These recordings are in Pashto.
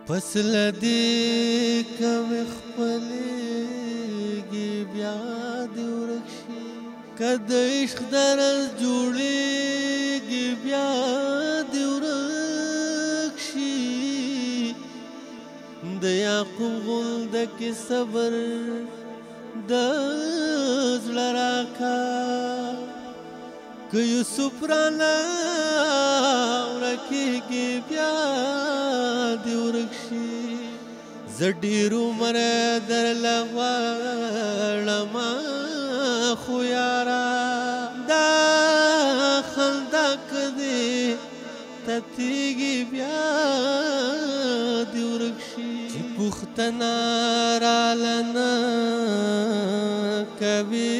فصل دې کومې خپلېږي بیا دې ورک شي که د عشق درز جوړېږي بیا دې ورک شي د یعقوب غونده کې صبر د زړه راکا که یوسف رانه ورکېږي بیا دې ورک شي زه ډېر عمره درله غواړمه خو یاره دا خندا که دې تتېږي بیا دې ورک شي چې پوښتنه راله نه کوي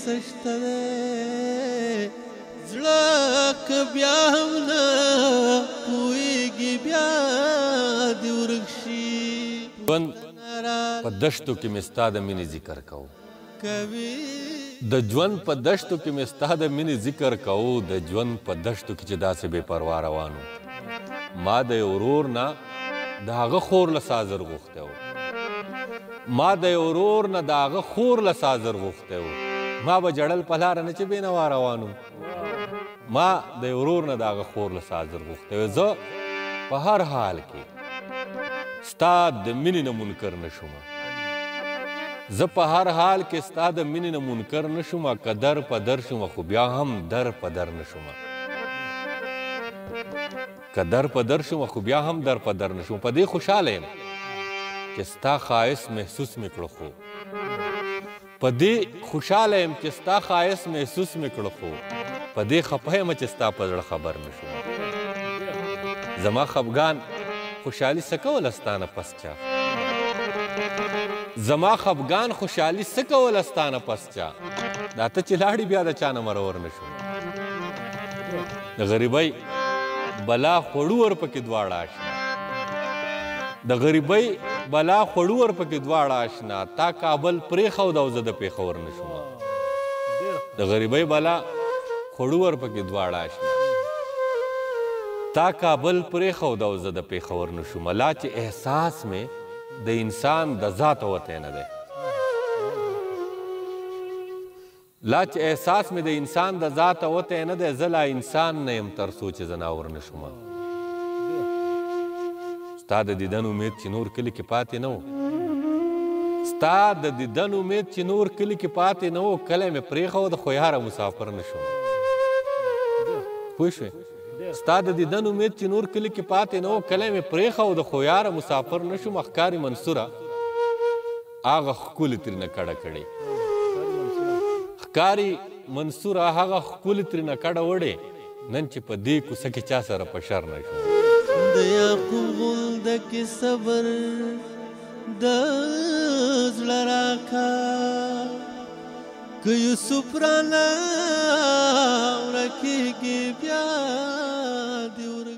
څه شته دی زړه که بیا هم نه پوهېږي بیا دې ورک شي ژوند په دشتو کې مې ستا د مینې ذکر کوو د ژوند په دشتو کې مې ستا د مینې ذکر کوو د ژوند په دشتو کې چې داسې بې پروا روان وو ما د یو ورور نه د هغه خور له سازر غوښتی و ما د یو ورور نه د هغه خور له سازر غوښتی و ما به جړل په لاره نه چې بېنوا روان وم ما د یو ورور نه د هغه خور له سازر غوښتی و زه په هر حال کې ستا د مینې نه منکر نه شومه زه په هر حال کې ستا د مینې نه منکر نه شومه که در په در شومه خو بیا هم در په در نه شومه که در په در شومه خو بیا هم در په در نه شومه په دې خوشحاله یم چې ستا ښایست محسوس مې کړه خو په دې خوشحاله یم چې ستا ښایست محسوس مې کړه خو په دې خفه یم چې ستا په زړه خبر نه شومه زما خفګان خوشحالي څه کوله ستا نه پس چا زما خفګان خوشحالي څه کوله ستا نه پس چا دا ته چې لاړې بیا د چا نه مرور نه شوم د غریبۍ بلا خوړو ورپکې دواړه اشنا د غریبۍ بلا خوړو ورپکې دواړه اشنا تا کابل پرېښود او زه د پېښور نه شومه د غریبۍ بلا خوړو ورپکې دواړه اشنا تا کابل پرېښود او زه د پېښور نه شومه لا چې احساس مې د انسان د ذاته وتی نه دی لا چې احساس مې د انسان د ذاته وتی نه دی زه لا انسان نه یم تر څو چې ځناور نه شومه ستا د دیدن امید چې نور کلي کې پاتې نه و ستا د دیدن امید چې نور کلي کې پاتې نه و کلی مې پرېښود خو یاره مسافر نه شومه پوه شوې ستا د دیدن امید چې نور کلي کې پاتې نه و کلی مې پرېښود خو یاره مسافر نه شوم ښکاري منصوره هغه ښکلې ترېنه کډه کړې ښکاري منصوره هغه ښکلې ترېنه کډه وړې نن چې په دې کوڅه کې چا سره په شر نه شوم د یعقوب غونده کې صبر د زړه راکا که یوسف رانه ورکېږي بیا دې ورک